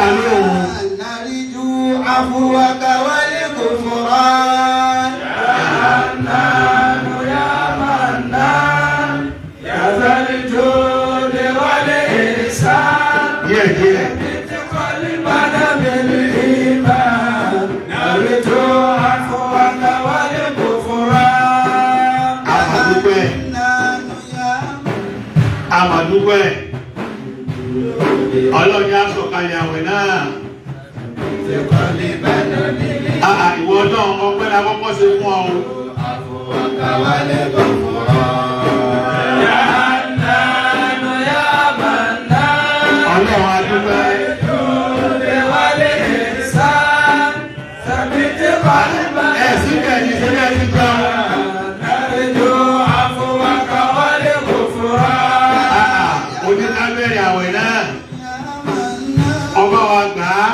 دالو نرجو عفوك والغفران يا منان يا منان يا ذا الجود والإحسان ثبت قلبنا بالإيمان نرجو عفوك والغفران Amadúpẹ́ ọlọ́ni aṣọ̀kalẹ̀ àwẹ̀ náà ìwọ náà ọpẹ́ la kọ́kọ́ ṣe fún ọ. Ọlọ́run adúpẹ́. Síbẹ̀ ní síbẹ̀ ti jẹun. Oníkábẹ̀rẹ̀ àwẹ̀ náà ọba wa gbà á.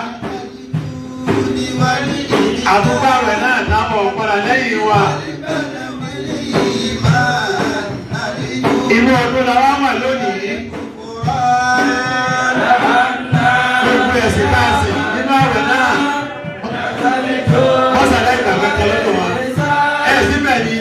Àtúbà àwẹ̀ náà dábọ̀ padà lẹ́yìn wa. Inú ọdún la wá wà lónìí. Gbogbo ẹ̀sìn bá sì nínú àwẹ̀ náà. Wọ́n sàlẹ̀ ìgbàgbọ́ tẹ́lẹ̀ tó wọn. Síbẹ̀ ni.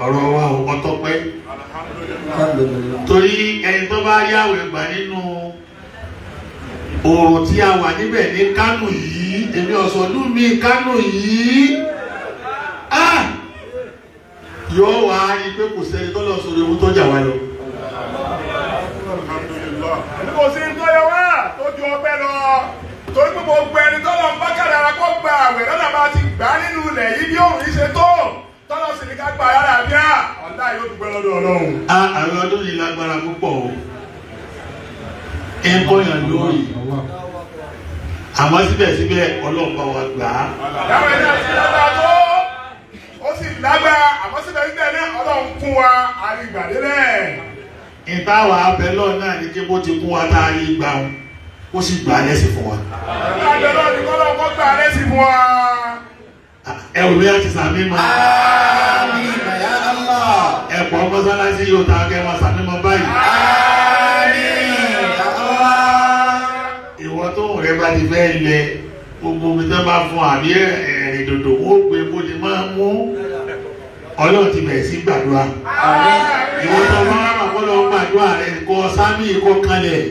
Ọ̀rọ̀ wa ò tọ́pẹ́ torí ẹni tó bá yáwé gbà nínú oòrùn tí a wà níbẹ̀ ní Kánò yìí, èmi ọ̀sọ̀lú mi Kánò yìí, yóò wá ní pé kò sẹ́ni tó lọ sórí ewu tó jà wá lọ. Kò sí tó yẹ wá tó ju ọpẹ́ lọ torí pé gbogbo ẹni tó lọ ń bá kàdára kó gba àwẹ̀ lọ́nà bá ti gbà nínú ilẹ̀ yìí bí òun yìí ṣe tó tọ́lọ́ sì ní ká gba yàrá bíà ọ̀dà yóò dúpẹ́ lọ́dọ̀ Ọlọ́run. Àwọn ọdún yìí lágbára púpọ̀ o. Ẹ ń kọ́yàn lórí. Àmọ́ síbẹ̀síbẹ̀ Ọlọ́run bá wa gbà á. Ìyáwó ẹ̀dá ti lágbára tó. Ó sì lágbára àmọ́ síbẹ̀síbẹ̀ náà Ọlọ́run kún wa àrígbàdélẹ̀. Ìtawà abẹ́lọ́ náà ní kí bó ti kún wa tá a rí gbà wọn. ó sì gbà lẹ́sìn fún wa. Àjọ̀dọ̀ ni kọ́lọ́ kọ́ gbà lẹ́sìn fún wa. Ẹ wò bí a ti sàmì mọ́. Àmín ya Allah. Ẹ̀pọ̀ mọ́sálásí yóò ta akẹ́ wọn sàmì mọ́ báyìí. Àmín ya Allah. Ìwọ tó ń rẹ bá ti fẹ́ lẹ gbogbo omi tó bá fún àbí ẹ̀rìn dòdò ó gbé bó ti máa mú Ọlọ́run ti bẹ̀rẹ̀ sí gbàdúrà. Ìwọ tó bá wà kó lọ gbàdúrà rẹ kọ sámì kọ kalẹ̀.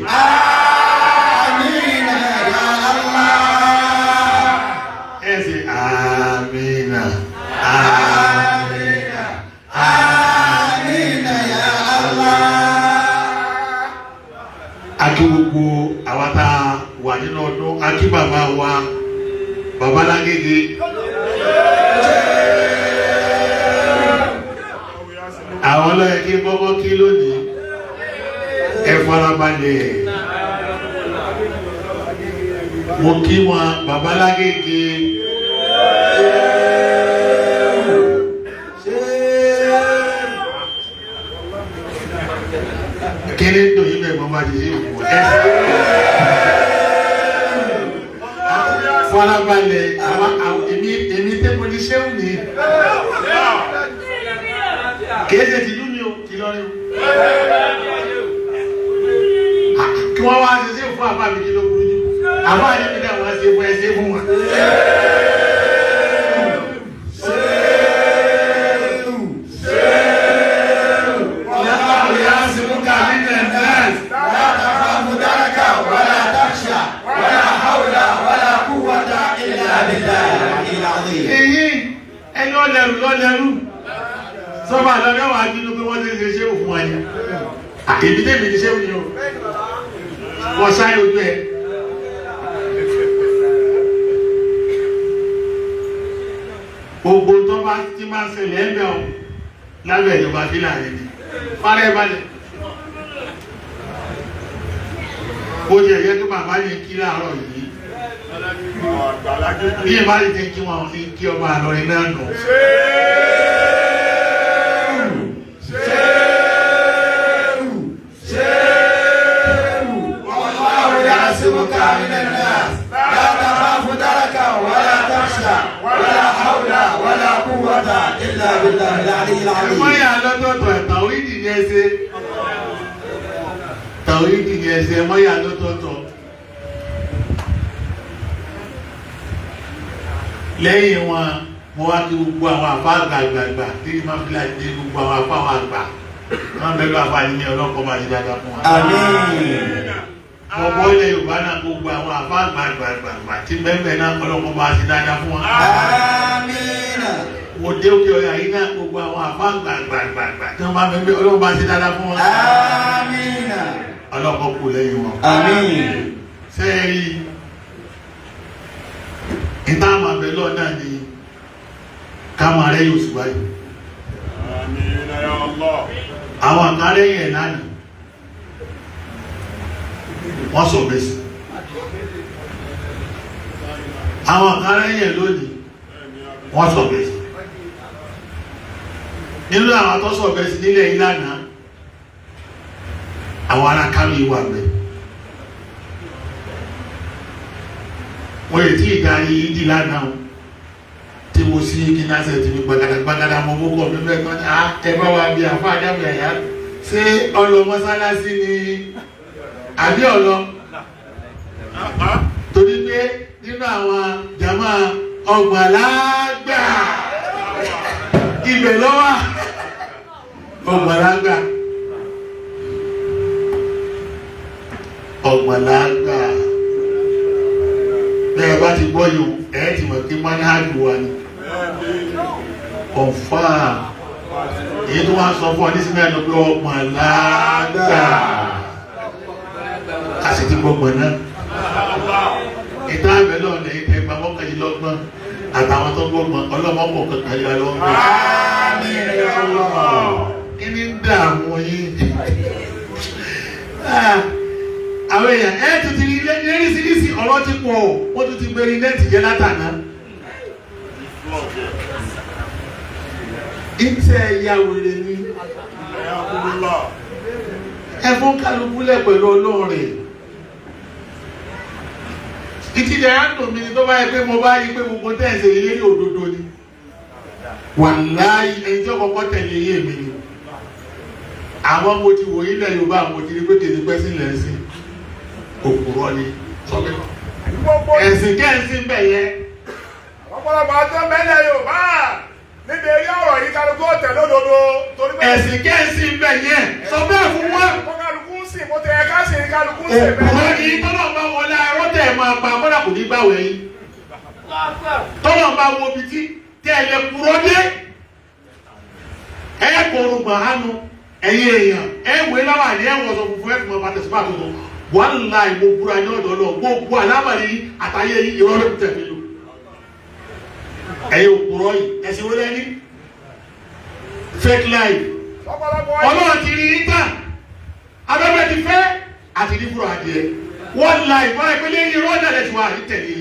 Àmín ya Allah. Ẹ sì àmínà. Àmín. Àmín ya Allah. Akí gbogbo àwa tá a wà nínú ọdún, akí bàbá wa, bàbá Lágége. Àwọn ọlọ́yẹ kí kọ́kọ́ kí lónìí, ẹ farabalẹ̀. Mo kí wọn bàbá Lágége. Kéré tó yí bẹ́ẹ̀ mọ́ bá ti ṣe òkú ẹ̀. Farabalẹ̀ èmi tẹ́ mo ní ṣéwù ní. Kéèṣe ti dún mi o, kí lọ rí o. Kí wọ́n wá ṣe fún àbá mi kí ló burú jù. Àbá yẹn mi náà wọ́n ṣe fún ẹṣẹ́ fún wa. Lọ́lẹ́rú sọ́bà lọ́lẹ́ wà nínú pé wọ́n tẹ́ ṣe òfin wọn ni èdè tẹ́bì ní ṣe òní o wọ́n sáyé ojú ẹ̀ gbogbo tó bá tí máa ń ṣẹlẹ̀ ẹ̀mẹ́ ọ̀ lábẹ́ ìjọba fílà rẹ̀ ni fárẹ́ balẹ̀ ó jẹ́ ẹ̀yẹ́ tó bàbá ní kí láàárọ̀ yìí bí ẹ bá lè tẹ́ kí wọn fi kí ọba àlọ́rin náà nù. Mọ́yà lọ́tọ̀ọ̀tọ̀ tàwídì ní ẹsẹ̀ tàwídì ní ẹsẹ̀ mọ́yà lọ́tọ̀ọ̀tọ̀. Lẹ́yìn wọn mo wá kí gbogbo àwọn àfá àgbàgbà tí máa fi láti dé gbogbo àwọn àfá àwọn àgbà wọ́n bẹ̀rẹ̀ àfá ní ọlọ́pọ̀ máa ti dáadáa fún wa. Ọ̀pọ̀ ilẹ̀ Yorùbá náà gbogbo àwọn àfá àgbàgbà tí bẹ́ẹ̀ náà ọlọ́pọ̀ máa ti dáadáa fún wa. Mo dé òkè ọ̀yà yìí náà gbogbo àwọn àfá àgbàgbà tí wọ́n máa bẹ̀rẹ̀ ọlọ́pọ̀ máa ti dáadáa fún wa. Ọlọ́pọ̀ kù lẹ́yìn wọn. Sẹ́ẹ̀rí ìta àmà bẹ̀lọ́ náà ni káàmà rẹ̀ yóò sì wáyé. Àwọn àkárẹ́ yẹ̀ lánàá wọ́n sọ bẹ́sì. Àwọn àkárẹ́ yẹ̀ lónìí wọ́n sọ bẹ́sì. Nínú àwọn tó sọ bẹ́sì nílẹ̀ ìlànà àwọn ará kárí wà bẹ́ẹ̀. Wọ́n yẹ tí ìdarí ìdí lánàá tí mo sí kí náà sẹ̀ tí mi gbàgàdàgbàgàdà mọ́ mọ́kọ̀ mímẹ́ kan ní ẹgbẹ́ wa bí àfá àdámì àyá ṣé ọlọ mọ́sálásí ni àbí ọlọ torí pé nínú àwọn jàmá ọgbàlágbà ibẹ̀ lọ́wọ́ ọgbàlágbà bẹ́ẹ̀ bá ti gbọ́ yóò ẹ̀ ti mọ̀ kí máa ní àjò wa ni ọ̀fà èyí tó wá sọ fún ọ ní sí mẹ́rin pé ọgbọ̀n lágbà a sì ti gbọ́gbọ̀n náà ìta àbẹ̀lọ́ ọ̀nà ìtẹ́ ìgbà mọ́kànlélọ́gbọ̀n àtàwọn tó gbọ́gbọ̀n ọlọ́mọ́pọ̀ kọkànlélọ́gbọ̀n kí ní dààmú yìí àwọn èèyàn ẹ̀ tó ti rí léríṣiríṣi ọ̀rọ̀ ti pọ̀ ó tún ti gbẹ̀rí nẹ́ẹ̀tì jẹ́ látàná. Ìtẹ̀ ẹ̀yà wèrè ni ẹ fún kálukú lẹ̀ pẹ̀lú ọlọ́run rẹ̀ ìtìjẹ́ àádùn mi ni tó bá yẹ pé mo bá yí pé gbogbo tẹ̀sẹ̀ ilé ní òdodo ni wàláhì ẹni tí ó kọ́kọ́ tẹ̀lé yé mi ni àwọn mo ti wò ilẹ̀ Yorùbá mo ti rí pé kìí pẹ́ sílẹ̀ sí òkúrọ́ ni ẹ̀sìn kẹ́ẹ̀sìn bẹ̀ yẹ. ọ̀pọ̀lọpọ̀ àjọ mẹ́lẹ̀ Yorùbá níbi eré ọ̀rọ̀ yìí kálukú ọ̀tẹ̀ lódodo torí pé ẹ̀sìn kẹ́ẹ̀sìn bẹ̀ yẹ sọ bẹ́ẹ̀ fún wọn. kálukú ń sìn mo tẹ ẹ ká sìn kálukú ń sìn bẹ́ẹ̀. òkúrọ́ ni tọ́lọ̀ bá wọlé ẹ̀rọ tẹ̀ máa pa kọ́dà kò ní gbà wẹ̀yìn tọ́lọ̀ bá wo bi tí tẹ̀lé kúrọ́ dé ẹ̀ kọ̀ọ̀rọ̀ gbàhánu ẹ̀yin èèyàn ẹ̀wé láwà ní ẹ̀wọ̀n sọ funfun ẹ̀ fún ọba tẹ̀síwá tuntun wàhálà ìmọ̀ búra ní ọ̀dọ̀ lọ gbogbo alábàárí àtàyè ìrọ̀lẹ́ tẹ̀lé lò ẹ̀yin òkúrọ̀ yìí ẹ̀sìn wọlé ní fake life ọlọ́run ti rí níta abẹ́bẹ́ ti fẹ́ àti ní búra adìẹ wọ́n la ìfọ́n ìpínlẹ̀ irọ́ náà lẹ́tí wà ní tẹ̀lé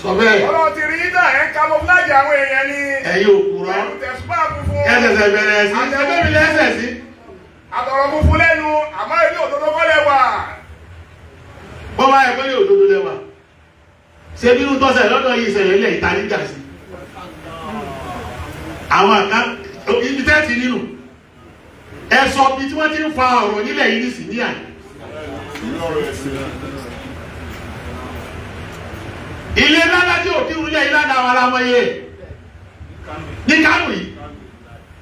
sọ bẹ́ẹ̀. ọlọ́run ti rí níta ẹ̀ ń camouflage àwọn èèyàn ní. ẹ̀yin òkúrọ̀ ẹ̀sẹ̀sẹ̀ bẹ̀rẹ̀ sí ẹgbẹ́ mi lẹ́sẹ̀ sí. àtọ̀rọ̀ funfun lẹ́nu àmọ́ ilé òdodo kọ́lẹ̀ wà. bọ́wá ẹ̀kọ́ ní òdodo lẹ́wà ṣe bínú tọ́sẹ̀ lọ́dọ̀ yìí ìṣẹ̀lẹ̀ ilẹ̀ ìtaníjà sí àwọn àká ibi tẹ́ẹ̀tì nínú ẹ̀sọ́ bí tí wọ́n ti ń fa ọ̀rọ̀ nílẹ̀ yìí nìsí ní àná ilé lálá tí ò kírun lé ìlànà àwọn alámọye ní Kánò yìí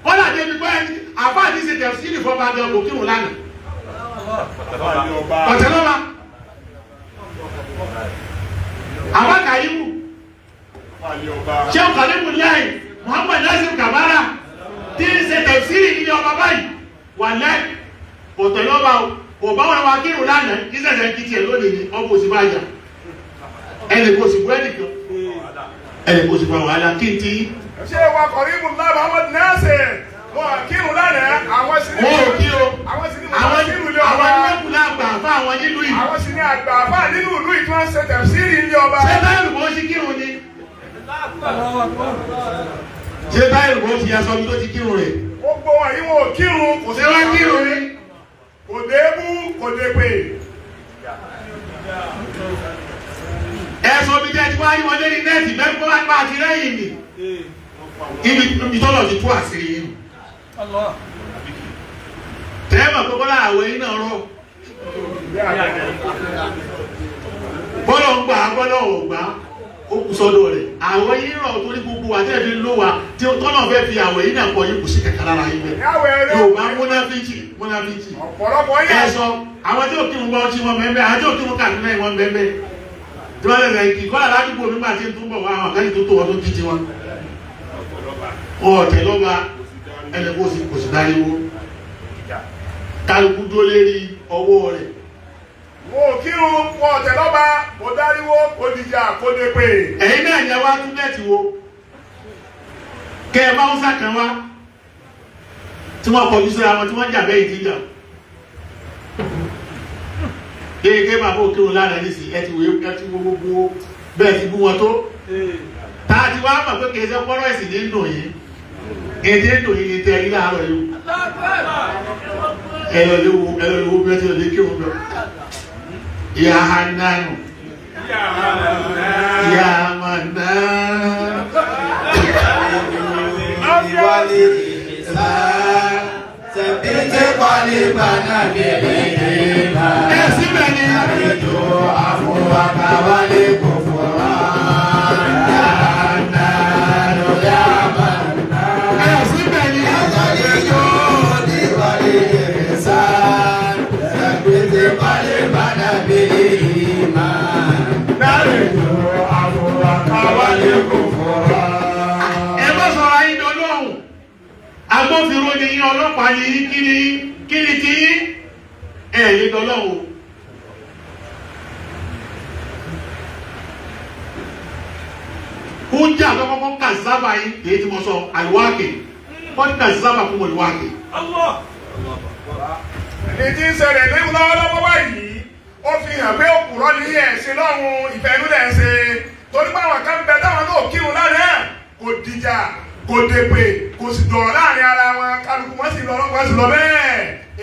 wọ́n láti ẹbí pé àfáà ní ṣe tẹ̀sí ní fọ́nbà gan kò kírun lánàá ọ̀tẹ̀lọ́wà àbákà yíwù ṣé o kàlẹ́ mú lẹ́yìn Muhammad Nasir Kabara tí ń ṣe tẹ̀sí ní ọba báyìí wà lẹ́ ọ̀tẹ̀lọ́wà kò bá wọn wá kírun lánàá kí sẹ̀sẹ̀ kí tiẹ̀ lónìí ni ọmọ òsì bá yà ẹnì kò sì bú ẹnìkan ẹnì kò sì bá wàhálà kí n ti. ṣé wa kọ̀rímù náà Muhammad Nasir wọn kírun lánàá àwọn sì ní. wọn ò kí o àwọn sì ní àwọn kírun lé ọba. àwọn nílẹ̀kùn àgbà àfa àwọn nílùú yìí. àwọn sì ní àgbà àfà nínú ìlú yìí tí wọ́n ń ṣe tẹ̀síìrì ilé ọba. ṣé báyìí bó ṣe kírun ni. ṣé báyìí bó ṣe aṣọ mi tó ti kírun rẹ̀. gbogbo wọn yìí wọn ò kírun. kò ṣé wá kírun ni. kò débú kò dépè. ẹ̀sùn mi jẹ́ tí wọ́n á yí wọn lé ní nẹ́ẹ̀tì bẹ́ẹ̀ kó wá pa àti lẹ́yìn mi. ibi tọ́lọ̀ ti tú àṣírí yìí. tẹ́ẹ̀mọ̀ pé bọ́lá àwẹ̀ yìí náà rọ̀. bọ́lọ̀ ń gbà bọ́lọ̀ ò gbà ó kù sọ́dọ̀ rẹ̀. àwẹ̀ yìí rọ̀ torí gbogbo àtẹ́ẹ̀fín ló wa tí tọ́lọ̀ fẹ́ fi àwẹ̀ yìí náà pọ̀ yìí kù sí kẹ̀kẹ́ lára yìí bẹ́ẹ̀. Yorùbá múnáfíjì. ọ̀pọ̀lọpọ̀ yẹn. ẹ sọ àwọn tí òkè wọn bá ọtí wọn bẹ́ẹ̀ àwọn tí òkè wọn kàdúrà náà wọn bẹ́ẹ̀ tí wọ́n lè rẹ̀ kí kọ́lá ládùúgbò nígbà tí ń túbọ̀ wá àwọn akẹ́yìn tó tó wọn tó jí tiwọn. ọ̀tẹ̀ lọ́ba ẹni kó sì kò sì dáríwó kálukú tó lérí ọwọ́ rẹ̀. mo kírun wọn ọ̀tẹ̀ lọ́ba mo dáríwó kò dìjà kò dé pé. ẹ̀yin náà yẹ wá tún nẹ́ẹ̀tì wo kẹ́ ẹ bá ń sàkàn wá tí wọ́n kọjú síra wọn tí wọ́n jà bẹ́ẹ̀ ìdíjà gẹ́gẹ́ bàbá òkèrò lánàá ní sí ẹ ti wo gbogbo bẹ́ẹ̀ ti bú wọn tó tá a ti wá mọ̀ pé kìí ṣe pọ́nrọ́ ẹ̀sìn ní dùn yìí èdè dùn yìí ní tẹ̀lé láàárọ̀ yìí ẹlọ́lẹ́wọ́ bí wọ́n ti lè kí wọn lọ. Ya Hannanu Ya Mannan Sabiti qalbana bilima. síbẹ̀ ni Àrètò àfọwọ́ká wálé kò fọ́ra. Yàrá ya Mannan. síbẹ̀ ni Àtàlejò níwájú ìrẹsà. Sabiti qalbana bilima. Àrètò àfọwọ́ká wálé kò fọ́ra. ẹ bá sọ̀rọ̀ ayé lọ́lọ́hùn agbófinró ni yín ọlọ́pàá ni yín kí ni ti yín ẹ̀ ní lọ́lọ́hùn. Kúnjà àkọ́kọ́ kàzába yìí èyí tí mo sọ àlùwáàkì wọ́n kàzába fún àlùwáàkì. ìdí ń ṣẹlẹ̀ lẹ́yìn lọ́wọ́lọ́wọ́ báyìí ó fi hàn pé òkúrọ́ ní ẹ̀sìn lọ́run ìfẹ́ inú lẹ̀ ń ṣe torí pé àwọn kan bẹ táwọn náà kírun lánàá kò dìjà kò dèpè kò sì dọ̀rọ̀ láàrin ara wọn kálukú wọn sì lọ ọlọ́pàá sì lọ bẹ́ẹ̀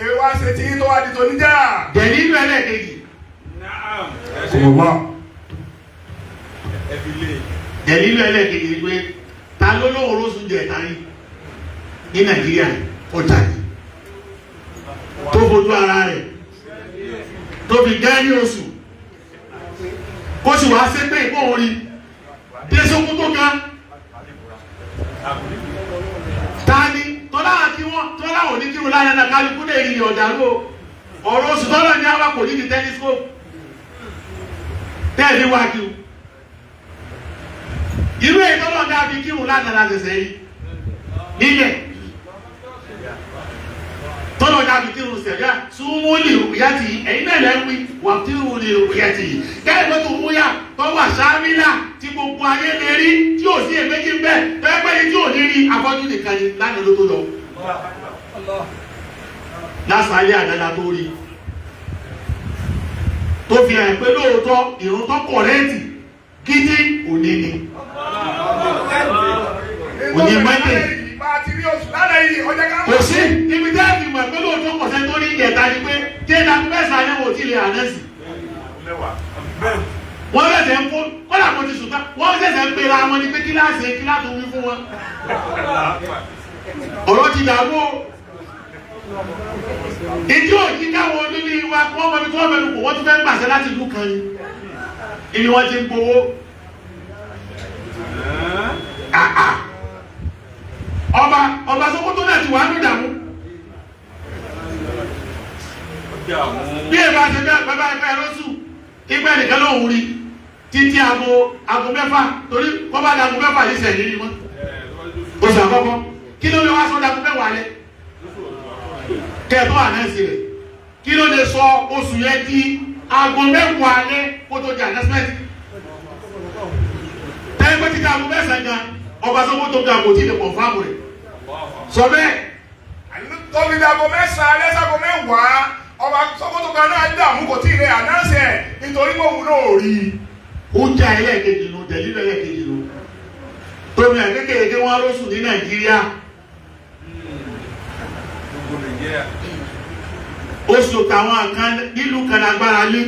èrè wá ṣe tí tó wá di tó níjà. Dẹ̀lí inú ẹlẹ́ẹ̀kejì. dẹ̀lílù ẹlẹ́ẹ̀kejì ni pé ta ló lówó orósùn jẹ ẹ̀ta yìí ní Nàìjíríà ọjà yìí tó fojú ara rẹ̀ tó fi gẹ́ ní oṣù kó sì wá sí pé ìpò orí dé sókún tó ga tani tọ́lá àti wọ́n tọ́lá ò ní kírun láyé náà kálukú lè rí ọ̀dà ló ọ̀rọ̀ oṣù tọ́lá ní àwọn kò ní di telescope tẹ́ẹ̀lì wá kírun irú èyí tọ́lá ní àfi kírun látara ṣẹ̀ṣẹ̀ yìí nílẹ̀ tọ́lá ní àfi kírun ṣẹ̀dá súnmọ́ lè rògbìyà tì í ẹ̀yin náà lẹ́wí wà kírun lè rògbìyà tì í kẹ́ẹ̀kọ́ tó mú yá tọ́wọ́ àṣàmìlà tí gbogbo ayé lè rí tí ò sí èméjì ń bẹ́ pẹ́pẹ́ yìí tí ò ní rí afọ́jú nìkan ni lánàá ló tó lọ lásàálẹ̀ àdáda tó rí tó fi hàn pé lóòótọ́ ìrun tó kọ̀rẹ́ẹ̀tì kíjí òní ni òní mọ́tẹ̀ kò sí ibi tẹ́ fi mọ̀ pé lóòótọ́ kọ̀sẹ́ tó ní ìjẹta ni pé téèdà mẹ́sàn-án ní wò tí lè ànẹ́sì wọ́n lẹ́sẹ̀ ń fún kọ́lá kan ti sùtá wọ́n lẹ́sẹ̀ ń pera wọn ní pé kíláàsì kíláàsì wí fún wọn ọ̀rọ̀ ti dàgbò ìdí òjì káwọn onílé wa wọ́n mọ̀ bí tí wọ́n mẹ́nu kò wọ́n tún fẹ́ gbàṣẹ láti ìlú kan ni ìní wọ́n ti ń gbowó ọba Sókótó náà ti wà ní ìdààmú bí èbá ṣe bẹ́ẹ̀ bàbá ẹgbẹ́ ẹ̀rọ́sù ìgbẹ́ nìkan ló ń rí títí aago mẹ́fà torí wọ́n bá dago mẹ́fà yìí sẹ̀yìn ní mọ́ oṣù àkọ́kọ́ kí ló lè wá sọ dago mẹ́wàá lẹ kẹ́ẹ̀tọ́ ànẹ́sì rẹ̀ kí ló lè sọ oṣù yẹn di aago mẹ́wàá lẹ kó tó di ànẹ́sìmẹ́ntì tẹ́lẹ̀ pé títí aago mẹ́sàn-án gan ọba Sókótó ga kò tí ì lè pọ̀ fáàmù rẹ̀ sọ bẹ́ẹ̀. tóbi dago mẹ́sàn-án lẹ́sàgó mẹ́wàá ọba Sókótó kan náà dààmú kò tí ì lè ànẹ́sì ẹ̀ nítorí pé òun náà rí i. ó jẹ́ ẹlẹ́ẹ̀kejì ló dẹ̀lílẹ̀ ẹlẹ́ẹ̀kejì ló tóbi ẹ̀ kékeré wọn ló sùn ní Nàìjíríà oṣù táwọn kan nílùú kan lágbára lé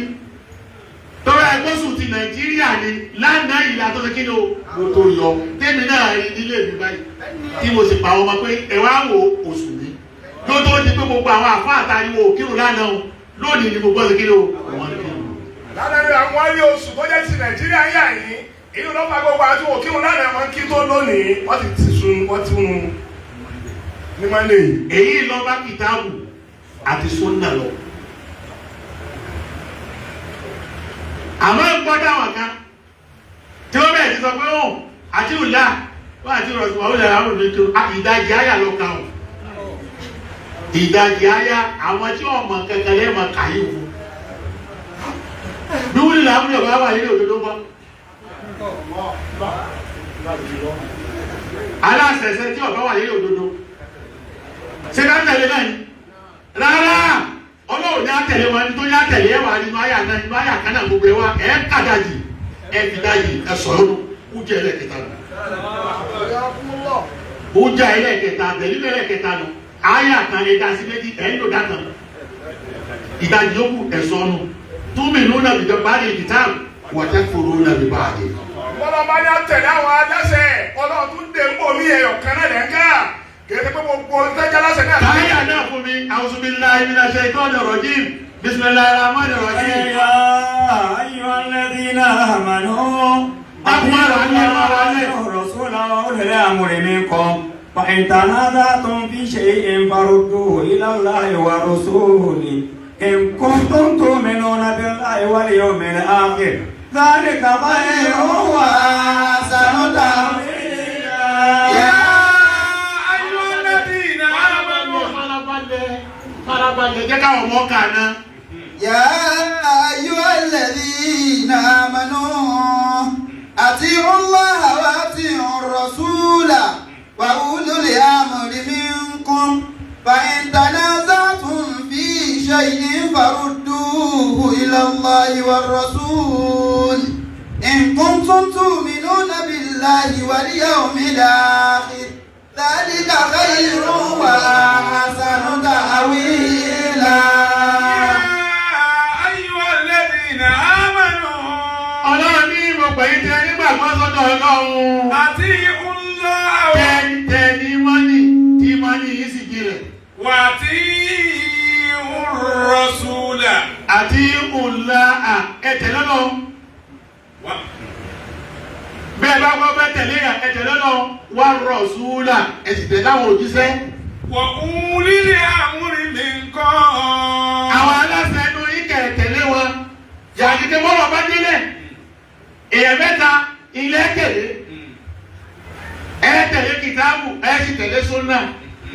tọ́wọ́ ẹgbọ́sùn ti Nàìjíríà ni lánàá ìlà tó ṣe kí ni o tó yọ tẹ́mi náà rí nílé mi báyìí tí mo sì pa ọmọ pé ẹ̀wá wo oṣù mi ló tó di pé gbogbo àwọn àfọ àtàríwò kírun lánàá lónìí ni gbogbo ṣe kí ni o wọ́n kírun. lánàá ni àwọn ilé oṣù tó jẹ́ ti Nàìjíríà yà yín inú ló fa gbogbo àti òkírun lánàá wọn kí tó lónìí wọ́n ti sun wọ́n ti hun ní Monday. èyí lọ bá kìtàbù àti sunna lọ. àmọ́ ìgbọ́dá wọn kan tí wọ́n bẹ̀rẹ̀ ti sọ pé ó àti ìlà wọ́n àti ìrọ̀sùn àwọn ìlànà àwọn olùdókè ìdajì àyà lọ kàn ó ìdajì àyà àwọn tí wọ́n mọ̀ kankan lẹ́ẹ̀mọ̀ kàyé fún bí wọ́n nílò àwọn ìyọ̀bá wà nílé òdodo bọ́ aláṣẹṣẹ tí ọ̀bá wà nílé òdodo ṣé ká tẹ̀lé náà ni rárá ọlọ́run ní àtẹ̀lé wọn ní tó ní àtẹ̀lé ẹ̀wà nínú àyà náà nínú àyà kan náà gbogbo ẹ̀wà ẹ̀ kàdájì ẹ̀ fìdájì ẹ̀ sọ̀rọ̀ ó jẹ́ ẹlẹ́kẹta nù ó jẹ́ ẹlẹ́kẹta tẹ̀lé ẹlẹ́kẹta nù àyà kan ẹ̀dá sí méjì ẹ̀ ń lò dá kan ìdájì yókù ẹ̀ sọnù túmí nù nàbì bá ní ìdìtàm wọ́tẹ́ fòrò nàbì bá a dé. bọ́lá bá ní àtẹ̀lé àwọn aláṣẹ ọlọ́run tún dé ń bò mí ẹ̀yọ̀ kan náà lẹ́ńkà kìí pé gbogbo ìtẹ́jà lásẹ̀ náà. káyà náà fún mi a'udhu billahi minash shaitonir rajim bismillahir rahmanir rahim. ya ayyuhal ladhina amanu rasula wa ulil amri minkum fa in tanaza'tum fi shay'in farudduhu ila Allahi wa rasuli in kuntum tu'minuna billahi wal yawmil akhir dhalika khayrun wa ahsanu ta'wila. يا أيها الذين آمنوا أطيعوا الله وأطيعوا الرسول وأولي الأمر منكم فإن تنازعتم في شيء فردوه إلى الله والرسول إن كنتم تؤمنون بالله واليوم الآخر ذلك خير وأحسن تأويلا. أيها الذين آمنوا ọlọ́run ní ìmọ̀ pẹ̀lú tí ẹni gbàgbọ́ àti ńlá tẹ́ni mọ́nì tí mọ́nì yìí sì jìnlẹ̀. wà àti rọ̀ṣúlà. àti ńlá ẹ̀tẹ̀ lọ́nà. bẹ́ẹ̀ bá gbọ́ bẹ́ẹ̀ tẹ̀lé ẹ̀tẹ̀ lọ́nà wà rọ̀ṣúlà ẹ̀sìn tẹ̀lé àwọn òjíṣẹ́. wà ulil amri minkum. àwọn aláṣẹ inú ikẹ̀ tẹ̀lé wọn. yàtìkẹ́ mọ́rọ̀ bá délẹ̀. èèyàn mẹ́ta ilé tẹ̀lé. ẹ tẹ̀lé kìtàbù ẹ sì tẹ̀lé súnà.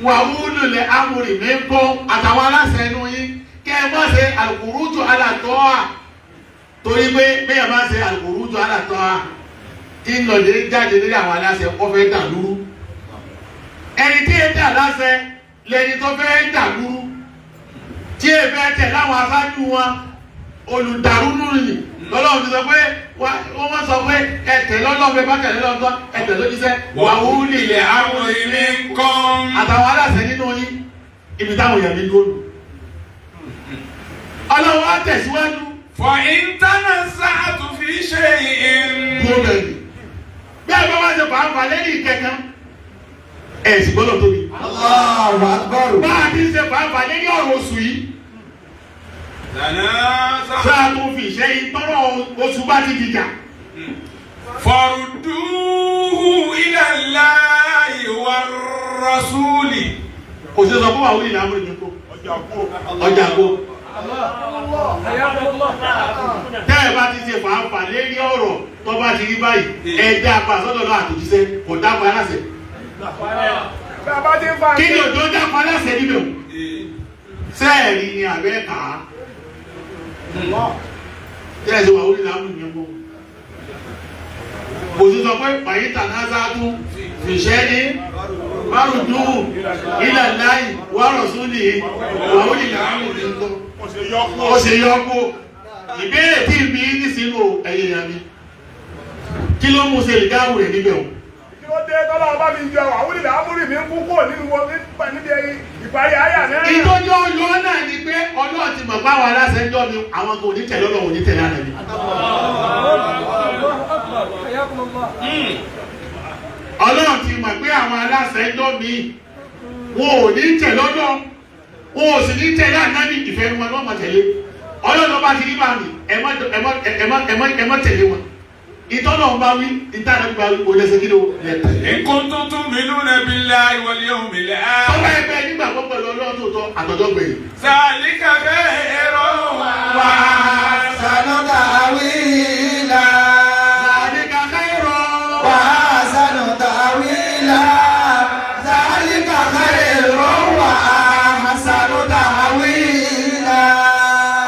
wà ulil amri minkum àtàwọn aláṣẹ inú yín. kẹ́ ẹ má ṣe al-khuruju ala ta'a. torí pé bẹ́ẹ̀ má ṣe al-khuruju ala ta'a. tí ń lọ lè jáde lórí àwọn aláṣẹ ọ̀fẹ́ dàlúrú. ẹni tí ẹ dà láṣẹ lẹni tó fẹ́ dàlúrú. tí ẹ fẹ́ tẹ̀ láwọn aṣáájú wọn olùdàrúnú nìyí. lọ́lọ́run ti sọ pé wọ́n sọ pé ẹ̀tẹ̀ lọ́lọ́run bẹ́ẹ̀ bá tẹ̀lé lọ́tọ́ ẹ̀tẹ̀ lójíṣẹ́. wà ulil amri minkum. àtàwọn aláṣẹ nínú yín ibi táwọn èèyàn mi lónìí. ọlọ́run á tẹ̀síwájú. fa in tanaza'tum fi shay'in. kúrò bẹ́ẹ̀ ni bí àgbà wá ṣe fàáfà lẹ́yìn kẹ̀kẹ́ ẹ̀ sì gbọ́dọ̀ tóbi. Allahu Akbar. bá a ti ṣe fàáfà lẹ́yìn ọ̀rọ̀ oṣù yìí. tanaza'tum. sáà tó fi ìṣe ìtọ́rọ̀ oṣù bá ti dìjà. farudduhu ila Allahi war rasuli. kò sí sọ fún wa wíìlì àmúrí ní kó. ọjà kó. tẹ́ ẹ bá ti ṣe fàáfà lẹ́yìn ọ̀rọ̀ tó bá ti rí báyìí ẹ dá apá sọ́dọ̀ náà àtòjíṣẹ́ kò dápa aláṣẹ. kí ni òjò dápa aláṣẹ níbẹ̀ o. sẹ́ẹ̀rì ni àbẹ́ kà á. tẹ́ ẹ ṣe wà wíìlì àmúrí ní kó. kò sí sọ pé pàyín tanaza'tum fi shay'in farudduhu ila Allahi wa rasulihi wa ulil amri minkum. ó ṣe yọ kó ìbéèrè tí mi ní sínú ẹ̀yìn ìyá mi kí ló mú ṣe ìdáhùn rẹ̀ níbẹ̀ o. kí ló dé tọ́lá ọba mi jẹ wà wúlì láàmúrì mi ń kú kó nínú wọn níbi ìparí àyà náà. ìtọ́jú ọyọ náà ni pé ọlọ́run ti mọ̀ báwọn aláṣẹ ń jọ mi àwọn kò ní tẹ̀lé ọlọ́run ní tẹ̀lé àná mi. ọlọ́run ti mọ̀ pé àwọn aláṣẹ ń jọ mi wọn ò ní tẹ̀lé ọlọ́run wọn ò sì ní tẹ̀lé àná mi ìfẹ́ wọn lọ́mọ tẹ̀lé ọlọ́run ọba ti rí bá mi ẹ má tẹ̀lé wọn. ìtọ́nà ọba wí ìtànà ọba wí kò lẹ́sẹ̀ kí ló lẹ́ tẹ̀lé. in kuntum tu'minuna billahi wal yawmil akhir. ọba ẹgbẹ́ nígbà tó pẹ̀lú ọlọ́run tó tọ́ àtọ́jọ́ gbẹ̀yìn. zalika khairun wa Ahsanu ta'wila. Zalika khairun. Wa ahsanu ta'wila. Zalika khairun wa ahsanu ta'wila.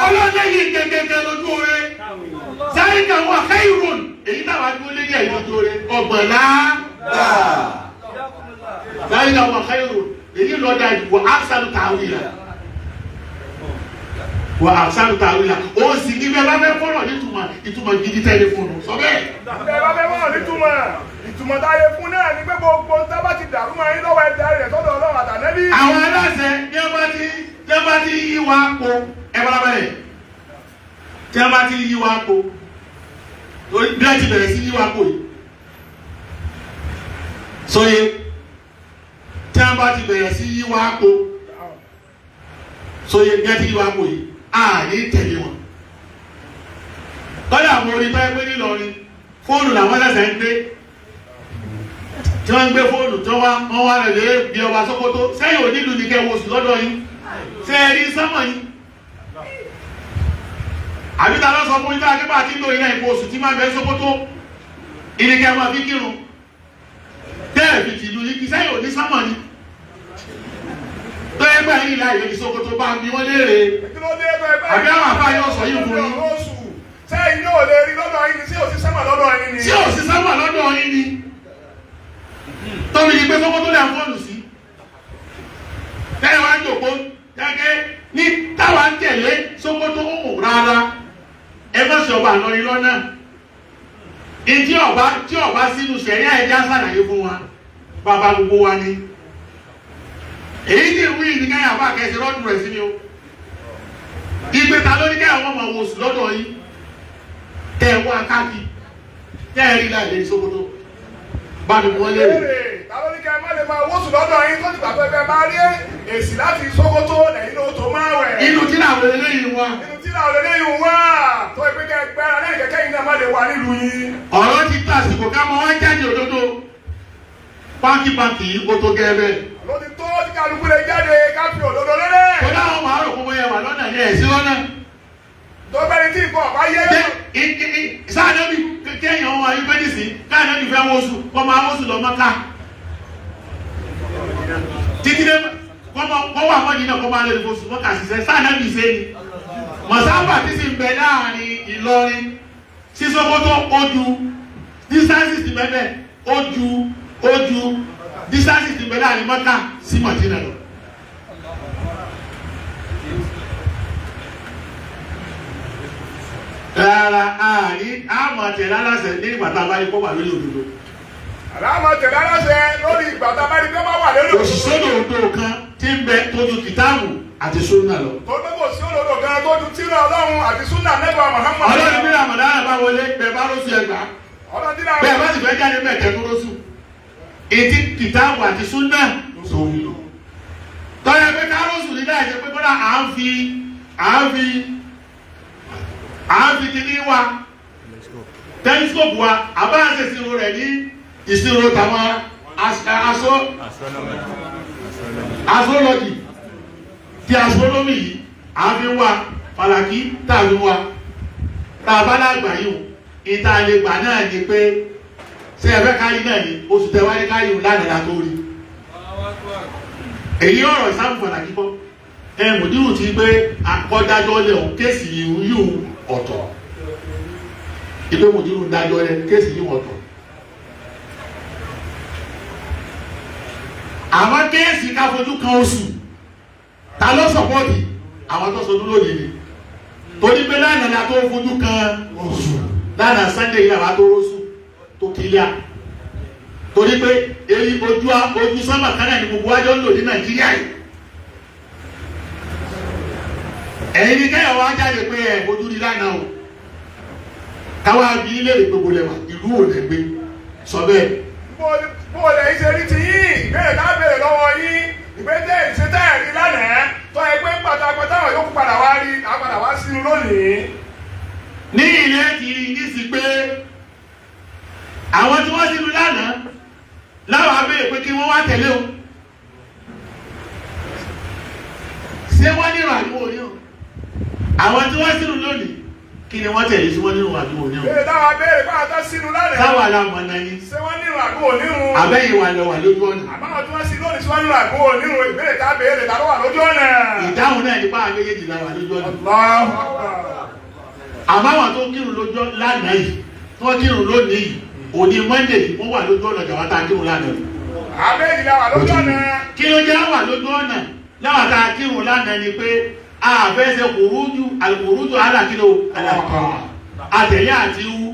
ọlọ́dẹ yìí gẹ́gẹ́ lójú oore. Zalika wa khairun. èyí táwa dúró lé ní ẹ̀yìn lójú oore. ọgbọ̀nlá. Zalika wa khairun. èyí lọ́dà yìí wa ahsanu ta'wila. wa ahsanu ta'wila. ó sì ní bẹ́ẹ̀ bá fẹ́ fọ́nà ìtumọ̀ gidi tẹ́lẹ̀ fún un. sọ bẹ́ẹ̀. bẹ́ẹ̀ bá fẹ́ mọ̀ ìtumọ̀ táyé fún náà ní pé gbogbo tá bá ti dàrú máa ń lọ́wọ́ ẹ̀dá rẹ̀ tọ́dọ̀ ọlọ́run àtànẹ́bí. àwọn aláṣẹ ní ẹ bá ti yí wa po ẹ bá bẹ̀rẹ̀ tí ẹ bá ti yí wa po bí ẹ ti bẹ̀rẹ̀ sí yí wa po yìí sọye tí ẹ bá ti bẹ̀rẹ̀ sí yí wa po sọye bí ẹ ti yí wa po yìí ààyè tẹ̀lé wọn. lọ́dọ̀ àwọn orin tó ẹ gbé nílọrin fóònù làwọn ẹlẹ́sẹ̀ ń gbé tí wọ́n ń gbé fóònù tí wọ́n wá rẹ̀ lé bí ọba Sókótó sẹ́yìn onílù ní kẹ́ wo sùn lọ́dọ̀ yín ṣe é rí sánmọ̀ yín. àbí ta ló sọ fún yín bá akébà tí ń lo iná ìbò oṣù tí máa ń bẹ Sókótó ìníkẹ́ máa fi kírun bẹ́ẹ̀ fi tìlú yín kí sẹ́yìn òní sánmọ̀ ni. tó ẹgbẹ́ yín ìlà ìlú Sókótó bá ń bí wọ́n léèrè àbí àwọn àbá yóò sọ yín fún yín. sẹ́yìn yóò lè rí lọ́dọ̀ yín ni sí òsì sánmọ̀ lọ́dọ̀ yín ni. sí òsì sánmọ̀ lọ́dọ̀ yín ni. tóbi ní pé Sókótó lè fọ́ọ̀nù sí. tẹ́lẹ̀ wá ń jòkó gẹ́gẹ́ ní táwa ń tẹ̀lé Sókótó òun rárá ẹ má ṣe ọba àná irọ́ náà. ìdí tí ọba sínú sẹ̀ríà ẹja sàlàyé fún wa bàbá gbogbo wa ni. èyí tí ìwé yìí ní káyà bá kẹsì rọ́dùn rẹ̀ sí ni o. ìgbé ta ló ní káyà wọ́n máa wò sí lọ́dọ̀ yìí. tẹ̀ wá káàkiri tẹ̀ rí láì lè Sókótó. bá mi wọ́n léèrè. Táwọn oníkẹ́ ẹ má lè máa wọ́sùn lọ́dọ̀ yín tó ti gbà pé bẹ́ẹ̀ bá rí èsì láti Sókótó lẹ́yìn ló tó máa wẹ̀. Inú tí làwọn eléyìí wá. Inú tí làwọn eléyìí wá. Tó ìpè kẹ́ gbẹ́ra lẹ́yìn kẹ́kẹ́ yìí náà má lè wà nílùú yín. Ọ̀rọ̀ ti tó àsìkò ká mọ wọ́n jáde òdodo. Pàǹkì yìí kó tó gẹ́ bẹ́ẹ̀. Ló ti tó tí kálukú lè jáde ká fi òdodo lélẹ̀. Kó dáhùn máa rò fún bóyá wà lọ́nà yẹn sí lọ́nà. Tó bẹ́ni tí nǹkan ọ̀bá yé. Sáàdọ́bì kéèyàn ọmọ ayúbẹ́dì sí káàdọ́bì fẹ́ wọ́sù kọ́ máa wọ́sù lọ mọ́ká. Títí dé kọ́ wà mọ́ni náà kọ́ máa lè wọ́sù mọ́ká ṣiṣẹ́ sáàdọ́bì ṣe ni. Mọ̀sáfà tí sì ń bẹ láàrin Ìlọrin sí Sókótó ojú dísáǹsì ti bẹ́ẹ̀ ojú dísáǹsì ti bẹ láàrin Mọ́kà sí Mọ̀dínà lọ. Rárá àmọ̀ tẹ̀lé aláṣẹ ní ìgbà tá a bá rí kó wà lórí òdodo. Àlámọ̀ tẹ̀lé aláṣẹ lórí ìgbà tá a bá rí kó wà lórí òdodo. Òṣìṣẹ́ òdodo kan tí ń bẹ tójú kìtáàbù àti súnà lọ. Tó gbé kò sí òdodo kan tójú tírà Ọlọ́run àti súnà nẹ́gbà Muhammad. Ọlọ́run bí Ramadan bá wọlé bẹ́ẹ̀ bá lóṣù ẹgbàá. Bẹ́ẹ̀ bá sì fẹ́ jáde bẹ́ẹ̀ tẹ́ tó lóṣù. Ètí kìtáàbù àti súnà sòwò. Tọ́yẹ pé kárọ́sù ní láì ṣe pé kọ́lá à ń fi kíní wa tẹlifíṣọ̀pù wa àbáyé ìṣirò rẹ̀ ní ìṣirò tàwọn astrology ti astronomy yìí à ń fi wá falaki tàbí wa tàbálàgbà yìí ìta lè gbà náà ni pé ṣé ẹ fẹ́ káyí náà ni oṣù tẹwáyé káyí lánàá tó rí èyí ọ̀rọ̀ ìsáàmù falaki bọ́ mùdírù ti gbé akọ́dájọ́ lé òun kéèsì yìí ọ̀tọ̀ ilé mùdírù dájọ́ lé kéèsì yìí ọ̀tọ̀ àwọn kéèsì ká fojú kan oṣù ta ló sọpọ́ọ̀tì àwọn tó sọdún lónìí ni torí pé lánàá la tó fojú kan oṣù lánàá Sunday yìí làwọn tó oṣù tó kílíà torí pé èyí ojú sánmà kan náà ni gbogbo wájọ́ ń lò ní Nàìjíríà yìí. Ẹ̀yin ni kẹ́yọ̀ wá jáde pé ẹ̀ fojú rí lánàá o káwá bí ilé ìgbogbo lẹ́wà ìlú ò lè gbé sọ bẹ́ẹ̀. Bó lè ṣe rí ti yín ìbéèrè ká béèrè lọ́wọ́ yín ìgbésẹ̀ ìṣẹ́tẹ̀ rí lánàá tó ẹ pé pátápátá táwọn yòókù padà wá rí àpadà wá sínú lónìí. Ní ilé ti rí ní sí pé àwọn tí wọ́n sínú lánàá láwọn abẹ́rẹ́ pé kí wọ́n wá tẹ̀lé o ṣé wọ́n nírò àdúgbò ní o àwọn tí wọ́n sínú lónìí kí ni wọ́n tẹ̀lé sí wọ́n nírò àdúgbò ní o. Bẹ́ẹ̀ táwọn abẹ́rẹ́ pàtó sínú lánàá. Táwọn aláwọ̀ náà yín. Ṣé wọ́n nírò àdúgbò nírun? Abẹ́yìn wà lọ wà lójú ọ̀nà. Àbáwọn tí wọ́n sí lónìí sí wọ́n nírò àdúgbò nírun ìbéèrè tá béèrè tá ló wà lójú ọ̀nà. Ìdáhùn náà nípa àwọn méjèèjì la wà lójú ọ̀nà. Àmọ́ àwọn tó kírun lójú lánàá yìí tó kírun lónìí yìí òní Monday yìí wọ́n wà lójú ọ̀nà jàwá tá a kírun lánàá yìí. Àbẹ́yìn la wà lójú ọ̀nà. Kí ló jẹ́ wà lójú ọ̀nà láwọn tá a kírun lánàá ni pé àfẹ́sẹ̀ kùrújù alákìlò àtẹ̀lé àti wú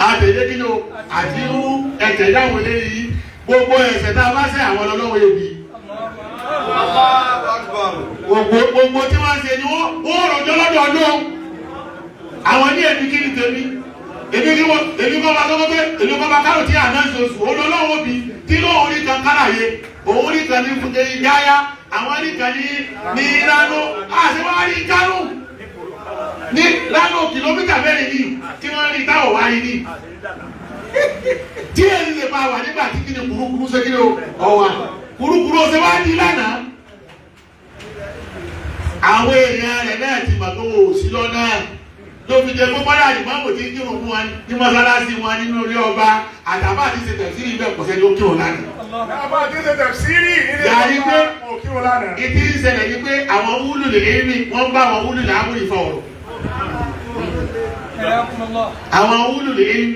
àtẹ̀lé kìlò àti wú ẹ̀tẹ̀ dáwọn eléyìí gbogbo ẹ̀ṣẹ̀ tá a bá ṣẹ̀ àwọn ọlọ́wọ́ ebi gbogbo tí wọ́n ṣe ni wọ́n rọ̀jọ́ lọ́dọ̀ ọdún àwọn ní ẹbí kí ni tèmi èmi kọ́ bá tọ́kọ́ pé èmi kọ́ bá kárò tí àdáṣe oṣù olólọ́wọ́ bí tí lóòrùn rí kan káràyé òun rí kan ní fúnjẹ yáyá àwọn rí kan ní Rano àti wọ́n rí Kánò ní Rano kìlómítà mẹ́rin ní tí wọ́n rí táwọ̀ wáyé ní tí èyí lè máa wà nígbà tí kí ni kùrúkùrú ṣe kí ni ọwà kùrúkùrú ṣe wá ní lánàá àwọn èèyàn rẹ̀ náà ti mọ̀ tó wò sí lọ́nà ló fi jẹ gbogbo ayé àdìmọ́mù tí kírun fún wa ní mọ́sálásí wọn nínú ilé ọba àtàbà àti ṣe tẹ̀síìrì bẹ́ẹ̀ kò sẹ́ni ó kírun lánàá. Àbá àti ṣe tẹ̀síìrì nílé ọba ò kírun lánàá. Ìdí ìṣẹ̀lẹ̀ ni pé àwọn wúlù lè rí wọ́n bá àwọn wúlù lè ámúrì fọ ọ̀rọ̀. Àwọn wúlù lè rí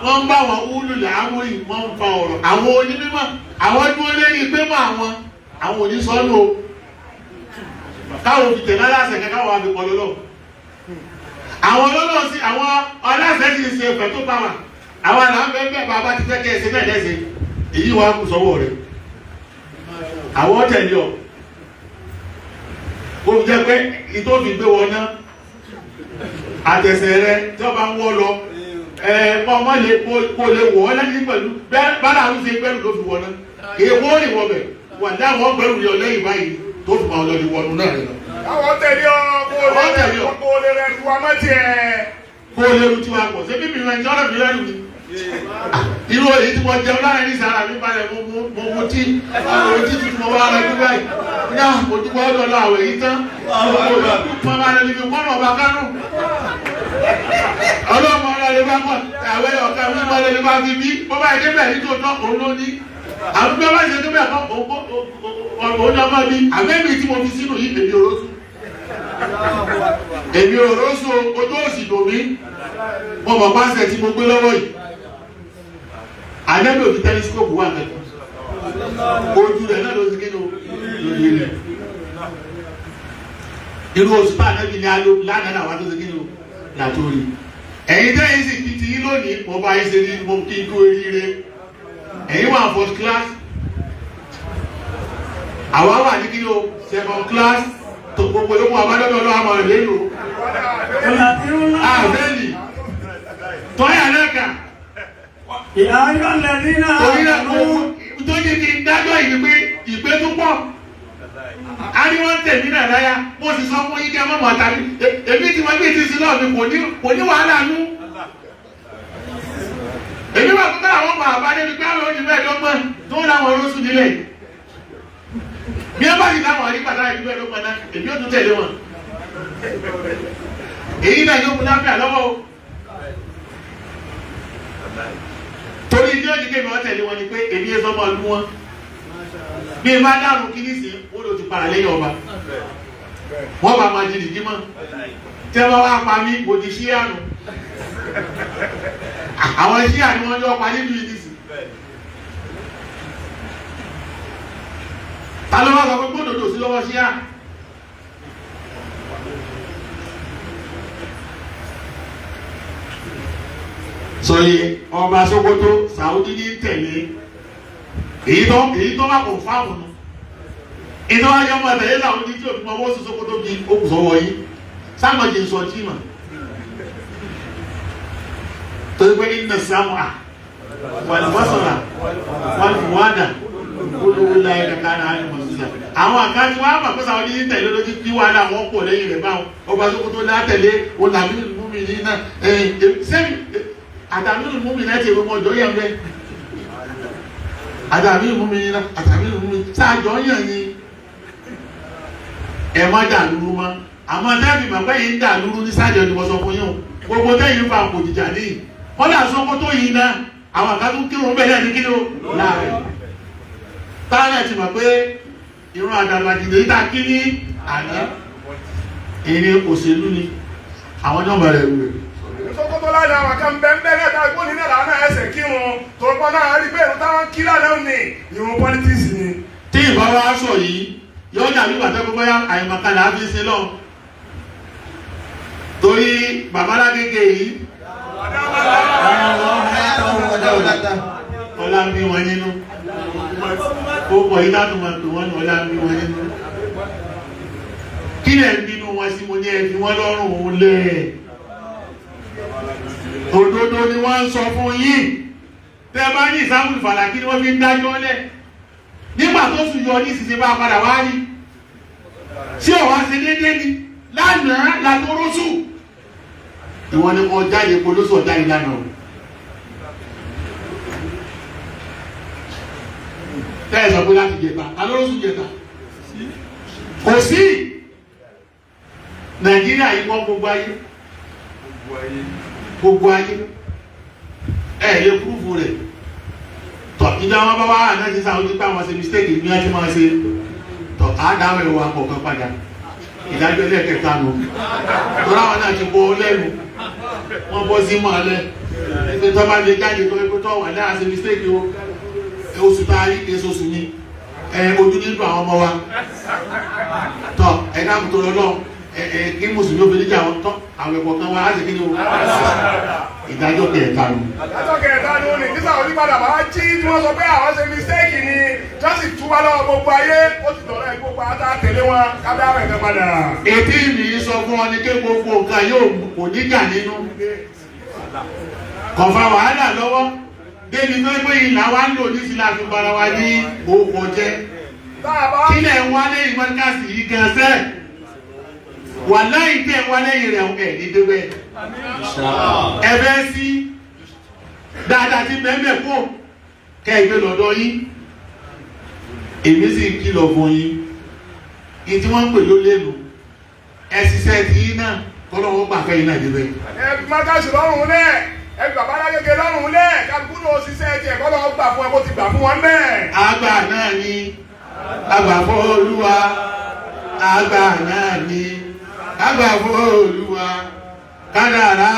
wọ́n bá àwọn wúlù lè ámúrì wọ́n fa ọ̀rọ̀. Àwọn onímọ̀ àwọn dúró lérí pé mọ́ àwọn onísọ́nù o. Káwọn fi tẹ̀lé aláṣẹ kẹ́kẹ́ wọn àbí pọ̀ lọ́lọ́. Àwọn ọlọ́lọ́ sí àwọn ọlọ́sẹ̀ ti ṣe ẹ̀fẹ̀ tó bá wà àwọn àlàáfẹ́ bẹ́ẹ̀ bàbá ti fẹ́ kẹ́ ẹ̀sẹ̀ bẹ́ẹ̀ lẹ́sẹ̀ èyí wà kù sọ́wọ́ rẹ̀ àwọn tẹ̀lé ọ̀ kó jẹ́ pé ìtòfì gbé wọn náà àtẹ̀sẹ̀ rẹ tí wọ́n bá ń wọ́ lọ ọmọ lè kó lè wọ̀ ọ́ lẹ́yìn pẹ̀lú bẹ́ẹ̀ bára àwọn ṣe gbẹ́rù ló fi wọ̀ náà èèwọ̀ ò lè wọ̀ bẹ̀ wà dáwọ̀ gbẹ́rù lé ọ lẹ́yìn báyìí tó fi máa lọ lè wọnú náà rẹ̀ lọ. àwọn tẹ̀lé ọ kó lè rẹ̀ tu ọmọ tiẹ̀. kó lè ru tiwa pọ̀ ṣé bíbí rẹ̀ ń jọ́rọ̀ mi lẹ́nu ni. irú èyí tí mo jẹun láàrin ní sàrà mi balẹ̀ mo mu tí àwọn tí tuntun mo wá rẹ̀ bí báyìí náà mo dúpọ̀ ọ̀dọ̀ lọ àwẹ̀ yìí tán mo máa lọ níbi kọ́nà ọba kánú ọlọ́mọ ọlọ́lẹ̀ bá mọ̀ àwẹ̀ ọ̀kẹ́ ọlọ́mọ ọlọ́lẹ̀ bá fi bí bó bá yẹ débẹ̀ ní tó tán òun ló ní àwọn bí wọ́n bá ṣe débẹ̀ kọ́ òun lọ́mọ bí àmẹ́bí tí mo fi sínú yìí èmi òrósù ojú òsì lòmí mo mọ̀ pàṣẹ tí mo gbé lọ́wọ́ yìí àdẹ́bẹ̀ òbí tẹlifíṣkópù wà mẹ́kọ̀ọ́ ojú rẹ̀ náà ló ti kéde lórí rẹ̀ irú oṣù bá àdẹ́bí ní aló lánàá àwọn tó ti kéde látòrí ẹ̀yin tẹ́yìn sì kìtì yín lónìí mo bá yín ṣe ní mo kí n kú eríire ẹ̀yin wà first class àwa wà ní kíni o second class tó gbogbo ló mú abádọ́dọ́ lọ́wọ́ àmọ́ rẹ̀ lẹ́nu àbẹ́lì tọ́yà lẹ́ka ìyáyọ́ lẹ́dínà tó yẹ kí n dájọ́ ìgbé tó pọ̀ a ní wọ́n tẹ̀mí náà láyá mo sì sọ fún yín kí ẹ mọ̀ mọ̀ tàbí èmi tí wọ́n gbé ti sí náà mi kò ní wàhálà nú èmi wà fún àwọn ọmọ àbádé ní káwọn oṣù mẹ́ẹ̀ẹ́dọ́gbọ̀n tó ń láwọn oṣù nílẹ̀ bí ẹ bá sì láwọn àrí pàtàkì ìlú ẹ̀dọ́gbọ̀n náà èmi ò tún tẹ̀lé wọn èyí náà yóò mú láfíà lọ́wọ́ o torí ní òjì kéèmì wọ́n tẹ̀lé wọn ni pé èmi ẹ sọmọ ọdún wọn bí ẹ bá dárùn kí ní sí ó lò ti para lẹ́yìn ọba wọ́n bá máa jìnnì jímọ̀ tí ẹ bá wá pa mí kò di ṣíànù àwọn ṣíà ni wọ́n yọ pa nínú ìdísì ta ló wá sọ pé gbódòdó sí lọ́wọ́ ṣíà sọyẹ ọba Sókótó Saudi ní tẹ̀lé èyí tó bá kò fáwọn nù iná ayé ọmọ tẹ̀lé Saudi tí òfin ọwọ́ sí Sókótó bí ó kù sọ́wọ́ yìí sáàmù jẹ́ sọ tí mà torí pé iná sáàmù à wàlúwàsọ̀rà wàlúwàdà olówó láyé kankan náà ní mọ̀sílẹ̀ àwọn àkájú wa mà pé Saudi ní tẹ̀lé lójú kí wàhálà wọn pọ̀ lẹ́yìn rẹ̀ báwọn ọba Sókótó látẹ̀lé olàmí mímí ní náà sẹ́mi àtàmì ìmúmi náà ti èrò ọmọ ọjọ́ yẹn bẹ́ẹ̀ àtàmì ìmúmi náà àtàmì ìmúmi sáàjọ yàn ni ẹ má dà lúrú mọ́ àmọ́ tẹ́ẹ̀bì màgbẹ́ yìí ń dà lúrú ní sáàjọ ni wọ́n sọ fún yín o gbogbo tẹ́yìn fa kò jìjà ní wọ́n dà Sókótó yìí náà àwọn àkàtú kírun bẹ́ẹ̀ ní kíni o láàrin táwọn ẹ̀ ti mọ̀ pé ìrún àdàbàdìdè yìí ta kí ní àná ìní òṣèlú ni àwọn nọ́mbà rẹ̀ wù Sókótó lánàá àwọn kan bẹ́ẹ̀ náà tá gbóni náà lánàá ẹsẹ̀ kírun tó pọ̀ náà rí pé ìrún táwọn kí lánàá ní ìrún pọ́lítíìsì ni. tí ìbá wa sọ yìí yóò dàbí bàtẹ́ gbogbo ya àyèmọ̀kadà á fi ṣe lọ torí babalágége yìí ọlá ń bí wọn nínú ó pọ̀ yìí láti máa pè wọ́n ní ọlá ń bí wọn nínú kí lẹ̀ ń bínú wọn sí mo ní ẹ fi wọ́n lọ́rùn òun lẹ́ẹ̀ òdodo ni wọ́n ń sọ fún yín tẹ́ bá ní ìsáàmù ìfàlàkí ni wọ́n fi ń dájọ́ lẹ̀ nígbà tó sùn yọ ní ìsinsìn bá padà wá rí sí ọ̀wá ṣe dédé ni lánàá látọ́rọ́sù ìwọ́n ni wọ́n jáde polóṣù ọ̀jáde lánàá tẹ́ ẹ̀ sọ pé láti jẹta alórọ́sù jẹta kò sí Nàìjíríà yìí wọ́n gbogbo ayé lè púrúfù rẹ̀ tọ̀ ìjọ wọn bá wá àná ti sáwọn ojú pé àwọn ṣe mistake ní ẹjí máa ṣe tọ̀ àádáwọ̀ ẹ̀wọ̀ akọ̀ọ̀kan padà ìdájọ́ ẹlẹ́ẹ̀kẹta nù tọ́lá wọn náà ti bọ́ lẹ́nu wọ́n bọ́ sí mọ́ alẹ́ ẹgbẹ́ tó bá lè jáde tó ẹgbẹ́ tó wà láà ṣe mistake o oṣù tá a rí kéṣe oṣù ni ojú nínú àwọn ọmọ wa tọ̀ ẹ̀dá kùtò lọ́lọ́ kí mùsùlùmí obìnrin jà wọn tọ́ àwọn ẹ̀kọ́ kan wá láti kí ni o ìdájọ́ kẹta nù. ìdájọ́ kẹta nù ní nígbà onípadà bá jí tí wọ́n sọ pé àwọn ṣe mistake ni tí wọ́n sì túbọ̀ lọ́wọ́ gbogbo ayé ó ti dọ̀rọ̀ ẹ̀ gbogbo ata tẹ̀lé wọn kábẹ́ àwọn ẹ̀fẹ́ padà. ètí mi sọ fún ọ ní pé gbogbo nǹkan yóò kò níjà nínú kọ̀fà wàhálà lọ́wọ́ débi tó gbé ìlà wa ń lò ní sílá fi bara wa ní owó jẹ́ kílẹ̀ ń wá lẹ́yìn mọ́tíkàsì yìí gan sẹ́ wà láì tẹ́ ń wá lẹ́yìn rẹ̀ ẹ̀ ní débẹ̀ ẹ̀fẹ́ sí dáadáa ti bẹ́ẹ̀ kó kẹ́ẹ̀gbẹ́ lọ́dọ̀ yín èmi sì ń kìlọ̀ fún yín ìtí wọ́n ń pè ló lẹ́nu ẹ̀sìsẹ́ ti yín náà kọ́lọ́wọ́ gbàfẹ́ yín náà débẹ̀. ẹbí mọ́tàṣì lọ́rùn lẹ̀ ẹbí bàbá alágége lọ́rùn lẹ̀ kálukú náà ṣiṣẹ́ tiẹ̀ kọ́lọ́wọ́ gbà fún ẹ bó ti gbà fún wọn bẹ́ẹ̀. àgbà náà ni àgbà fún Olúwa àgbà náà ni àgbà fún Olúwa kádàrá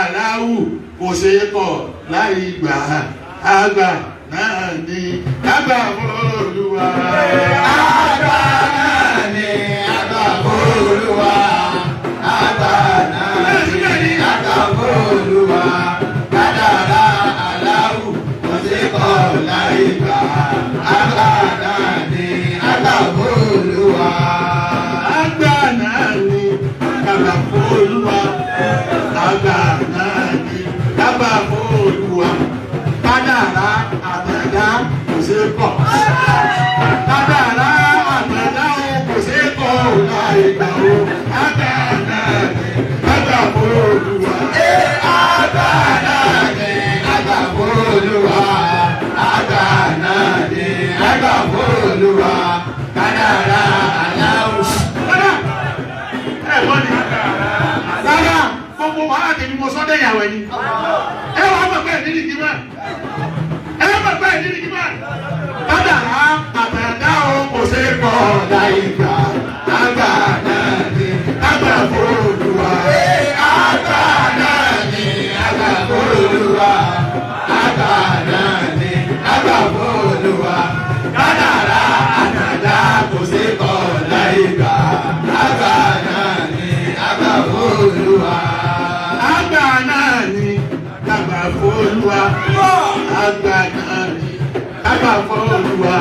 aláwù kò ṣe é kọ̀ láì gbà àgbà náà ni àgbà fún Olúwa. àgbà náà ni àgbà fún Olúwa. àgbà náà ni àgbà fún Olúwa. kádàrá aláwù kò ṣe é kọ̀ láì gbà àgbà náà ni àgbà fún Olúwa. àgbà náà ni àgbà fún Olúwa. àgbà náà ni àgbà fún Olúwa. kádàrá àtẹ̀dá kò ṣe é kọ̀. kádàrá àtẹ̀dá kò ṣe é kọ̀ láì gbà ó. àgbà náà ni àgbà fún Olúwa. àgbà náà ni àgbà fún Olúwa. àgbà náà ni àgbà fún Olúwa. kádàrá aláwù. ẹ̀gbọ́n ni rárá gbogbo wàhálà tèmi mo sọ́dọ̀ ìyàwó ẹni ẹ wàá mọ̀ pé ìdílé kí mọ̀ ẹ mọ̀ pé ìdílé kí mọ̀ kádàrá àtàdá o kò ṣe é kọ̀ láì gbà àgbà náà ni àgbà fún Olúwa. àgbà náà ni àgbà fún Olúwa. àgbà náà ni àgbà fún Olúwa. kádàrá àtàdá kò ṣe é kọ̀ láì gbà àgbà náà ni àgbà fún Olúwa. àgbà náà ni àgbà fún Olúwa. àgbà náà ni àgbà fún Olúwa.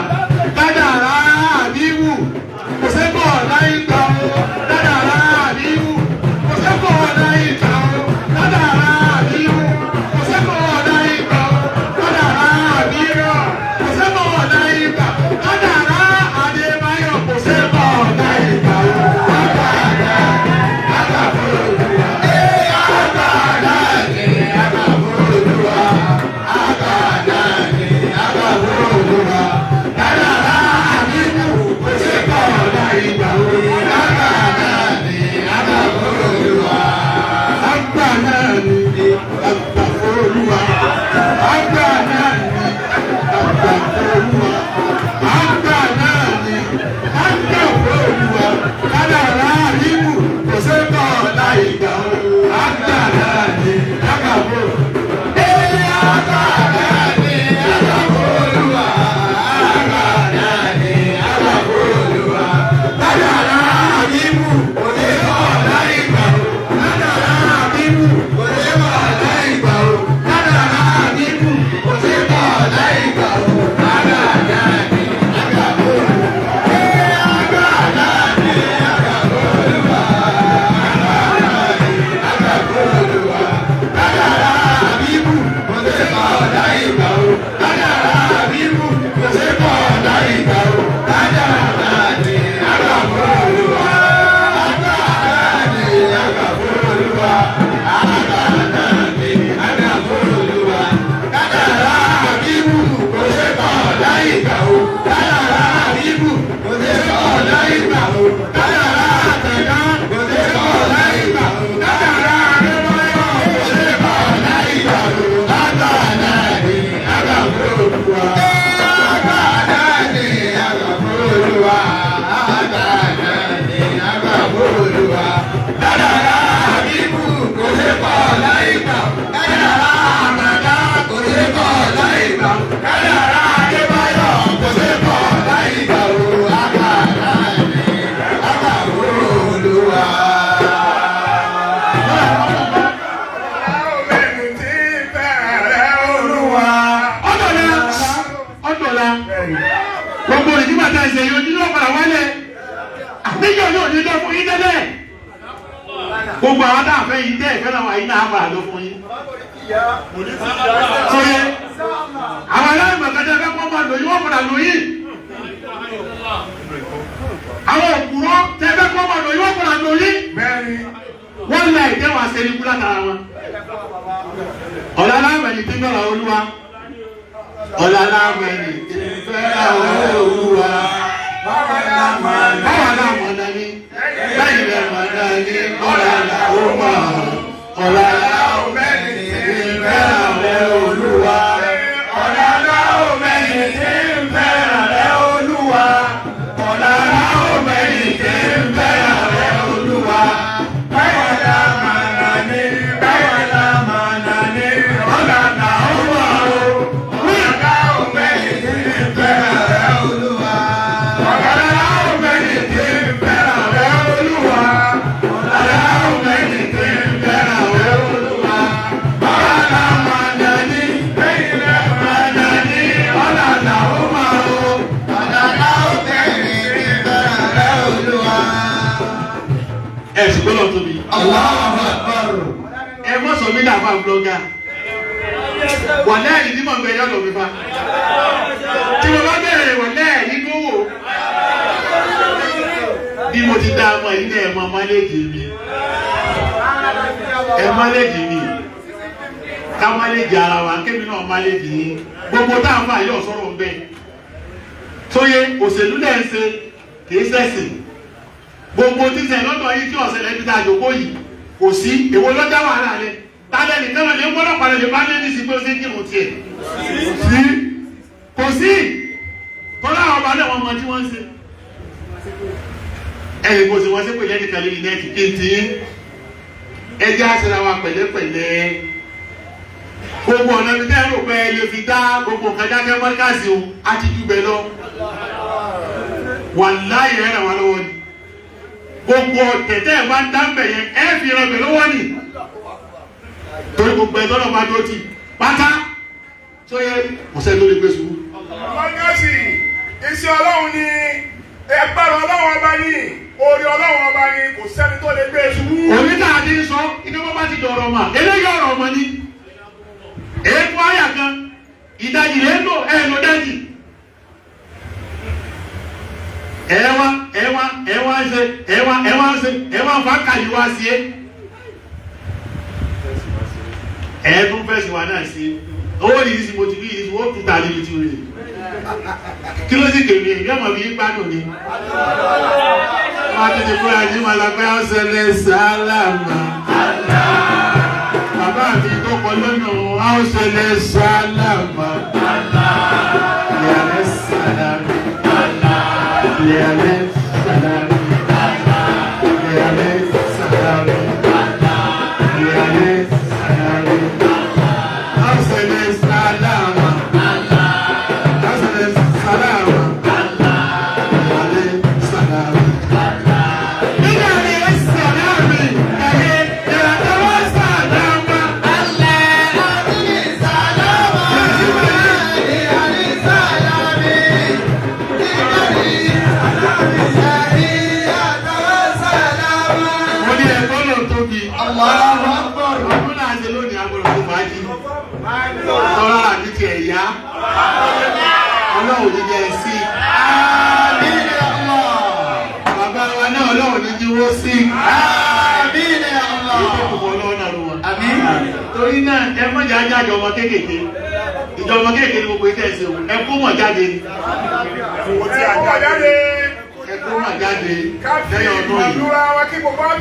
kádàrá àbíwù kò ṣe é kọ̀ láì gbà ó. kádàrá àbíwù kò ṣe é kọ̀ láì gbà ó. kádàrá àbíwù kò ṣe é kọ̀ láì gbà ó. kádàrá àbíwù kò ṣe é kọ̀ láì gbà ó. kádàrá Adébáyọ̀ kò ṣe é kọ̀ láì gbà ó. àgbà náà ni àgbà fún Olúwa. àgbà náà ni àgbà fún Olúwa. àgbà náà ni àgbà fún Olúwa. kádàrá àbíwù kò ṣe é kọ̀ láì gbà ó. àgbà náà ni àgbà fún Olúwa. àgbà náà ni àgbà fún Olúwa. àgbà náà ni àgbà fún Olúwa. àgbà náà ni àgbà fún Olúwa. kádàrá àbíwù kò ṣe é kọ̀ láì gbà ó. àgbà náà ni àgbà fún Olúwa. àgbà náà ni àgbà fún Olúwa. àgbà náà ni àgbà fún Olúwa. kádàrá àbíwù kò ṣe é kọ̀ láì gbà ó. kádàrá àbíwù kò ṣe é kọ̀ láì gbà ó. kádàrá àbíwù kò ṣe é kọ̀ láì gbà ó. àgbà náà ni àgbà fún Olúwa. àgbà náà ni àgbà fún Olúwa. àgbà fún Olúwa. kádàrá àbíwù kò ṣe é kọ̀ láì gbà ó. kádàrá àbíwù kò ṣe é kọ̀ láì gbà ó. kádàrá náà ni àgbà fún Olúwa. àgbà náà ni àgbà fún Olúwa. àgbà náà ni àgbà fún Olúwa. kádàrá àbíwù kò ṣe é kọ̀ láì gbà ó. kádàrá àbíwù kò ṣe é kọ̀ láì gbà ó. kádàrá àtẹ̀dá kò ṣe é kọ̀ láì gbà ó. kádàrá Adébáyọ̀ kò ṣe é kọ̀ láì gbà ó. àgbà náà ni àgbà fún Olúwa. àgbà náà ni àgbà fún Olúwa. àgbà náà ni àgbà fún Olúwa. kádàrá àbíwù kò ṣe é kọ̀ láì gbà ó. kádàrá àtẹ̀dá kò ṣe é kọ̀ láì gbà ó. kádàrá Adébáyọ̀ kò ṣe é kọ̀ láì gbà ó. àgbà náà ni àgbà fún Olúwa. Ọlọ́run tí bẹ̀rẹ̀ Olúwa. ọ̀dọ̀la gbogbo ìdíbà tá a ṣe yóò nílò ọ̀padà wálé àtijọ́ yóò ní lọ fún yín tẹ́lẹ̀ gbogbo àwọn tá a fẹ́ yín tẹ́ ìfẹ́ náà wà yín náà padà lọ fún yín sóyè àwọn aláìmọ̀kẹ́jẹ́ fẹ́ kọ́ máa lòyìn wọ́n padà lòyìn àwọn òkúrọ́ tẹ́ fẹ́ kọ́ máa lòyìn wọ́n padà lòyìn wọ́n lẹ̀ ìdẹ́wà sẹ́ni kú látara wọn. ọ̀la aláwẹ̀ni tí ń bẹ̀rẹ̀ olúwa ọ̀la aláwẹ̀ni tí ń bẹ̀rẹ̀ olúwa báwa lámọ̀nà ni lẹ́yìn rẹ̀ mọ̀nà ni ọ̀la aláwọ̀ ọ̀la aláwẹ̀ni tí ń bẹ̀rẹ̀ olúwa ọ̀la aláwẹ̀ni tí ń bẹ̀rẹ̀ olúwa ọ̀la aláwẹ̀ni tí ń bẹ̀rẹ̀ olúwa. Gbọ́dọ̀ tóbi. Ẹ mọ̀ sọ mí dàgbà blọ́gà. Wà lẹ́yìn ní mọ̀ gbé yọ̀ lọ mi fa. Tí mo bá bẹ̀rẹ̀ wà lẹ́yìn nínú wò. Bí mo ti dá ọmọ yìí ní ẹ̀mọ máléèjì mi. Ẹ máléèjì mi. Ká máléèjì ara wa, kébì náà máléèjì yín. Gbogbo táwọn fà yóò sọ̀rọ̀ ń bẹ̀. Tóyé òṣèlú lẹ́ ń ṣe kìí ṣẹ̀sìn. Gbogbo títẹ̀ lọ́dọ̀ yìí tí ọ̀sẹ̀ lẹ́bí tá a jòkó yìí kò sí èwo lọ́jà wàhálà rẹ̀ tálẹ̀ nìkan náà lè ń gbọ́dọ̀ padà lè bá lé ní sí pé ó sì ń kírun tiẹ̀ kò sí tọ́lá àwọn ọba náà wọ́n mọ tí wọ́n ń ṣe ẹ̀yìn kò sí wọ́n ṣe pé lẹ́nìkan lórí nẹ́ẹ̀tì kí n ti ẹjẹ́ àṣẹra wa pẹ̀lẹ́pẹ̀lẹ́ gbogbo ọ̀nà mi tẹ́ rò pé ẹ lè fi dá gbogbo nǹkan jákẹ́ mọ́ríkàsì o á ti jù bẹ́ẹ̀ lọ wàláhì ẹ̀ ràn wá lọ́wọ́ ni. Gbogbo tẹ̀tẹ̀ bá ń dáńbẹ̀ yẹn ẹ fi ràn bẹ̀ lọ́wọ́ ni torí gbogbo ẹ̀tọ́ náà bá dúró tì pátá tó yẹ ọ̀sẹ̀ tó lè gbé ṣubú. Mọ́gàsì iṣẹ́ ọlọ́run ni ẹgbẹ́rún ọlọ́run ọba ní orí ọlọ́run ọba ní kò sẹ́ni tó lè gbé ṣubú. Òní náà ti ń sọ iná bá ti dọ̀rọ̀ mà eléyìí ọ̀rọ̀ ọmọ ni èèkù àyà kan ìdajì lè lò ẹ̀ lò dájì. Ẹwà fa kàlí wá sí ẹ̀ẹ́dún fẹ́sì wà náà sí owó ní ìsìn mo ti bí ìsìn ó tún tàbí ní ti rí kí ló sì kèmí èyí ọmọ bí gbádùn ni wọ́n ti fún àjí máa lápẹ́ áùsẹ̀lẹ̀ sálámà bàbá mi tó kọ lọ́nà áùsẹ̀lẹ̀ sálámà yàrá sálámà Leale salam, leale salam, leale salam, asale salam, asale salam, leale salam, leale salam, leale salam, Ọlọ́run àti ti ẹ̀yà ọlọ́run ní jẹ́ sí bàbá wa náà ọlọ́run ní jíwó sí torí náà ẹ mọ́jà jáde ọmọ kéékèèké ìjọba kéékèèké ní gbogbo ìtẹ̀sí ohun ẹ kó mọ̀ jáde ni ẹ kó mọ̀ jáde lẹ́yìn ọdún yìí gbogbo àwọn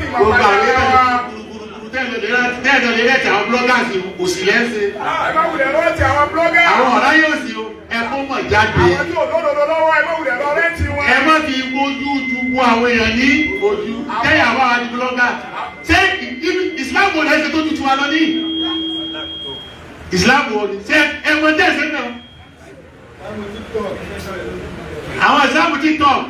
tẹ́ẹ̀dọ̀ lè rẹ̀ tí àwọn bloggers òsì lẹ́sẹ̀ àwọn ọ̀rá yóò sí ẹkún mọ̀ jáde ẹ má fi ojú dùgbò àwọn èèyàn ní ojú tẹ́yà wà ní blogger ṣé Islam wo lẹ́sẹ̀ tó tutù wa lọ ní Islam wo ni ṣé ẹwọ́n tẹ́ẹ̀sẹ̀ náà àwọn Islam TikTok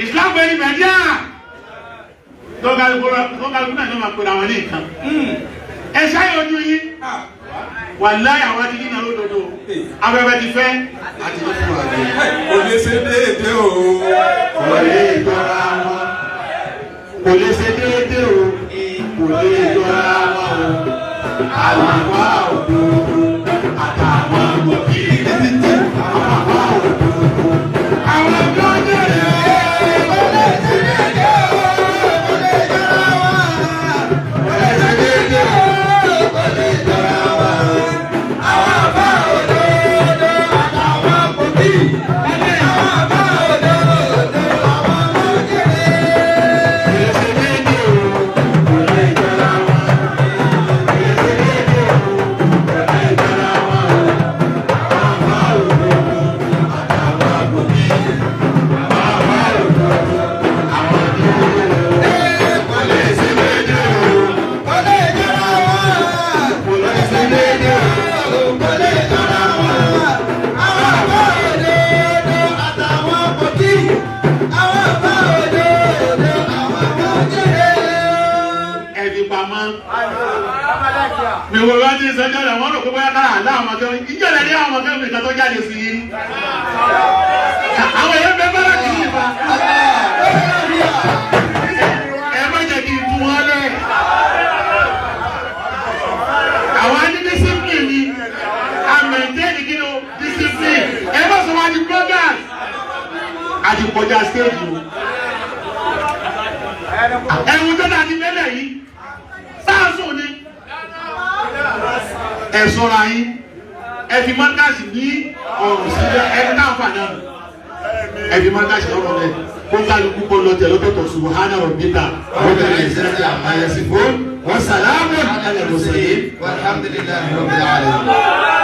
Islam ẹni mẹ́díà tọ́gàlùkù náà ní ọmọ pẹ̀lú àwọn ní nǹkan ẹ ṣáyé ojú yìí wà láyé àwọn ti ní ìnáwó dodo abẹ́bẹ́ ti fẹ́ àti ní fún àgbẹ̀ kò lè ṣe déédéé o kò lè jọra wọn kò lè ṣe déédéé o kò lè jọra wọn o. Àwọn àwa òdodo àtàwọn òbí títí àwọn àwa òdodo. Àwọn kan jèrè ó lè ṣe déédéé ó lè jọra wọn. Ó lè ṣe déédéé ó lè jọra wọn. Àwọn àwa òdodo àtàwọn òbí. Mi wo wá ní sẹ́jọ́ rẹ̀ wọ́n rò pé bóyá kára àlá àwọn akẹ́wọ̀n ìjọba ní àwọn akẹ́wọ̀n nìkan tó jáde sí i. Àwọn èèyàn bẹ́ẹ̀ bára kì í fa. Ẹ má jẹ́ kí n tu wọn lẹ̀. Àwọn ní discipline ni a maintain kí ni o discipline. Ẹ má sọ wá di brothers. A ti kọjá stage o. Ẹ̀wùn tó dà ní mẹ́lẹ̀ yìí. Sáàsùn ni. Ẹ ṣọ́ra yín ẹ fi mọ́tàṣì ní ọ̀rùn sílẹ̀ ẹni náà fà náà ẹ fi mọ́tàṣì lọ́rùn rẹ̀ kó kálukú kó lọ tẹ̀ lọ́tọ̀tọ̀ subhana rabbika rabbil izzati amma yasifun wa salamun ala al-mursalin walhamdulillahi rabbil alamin.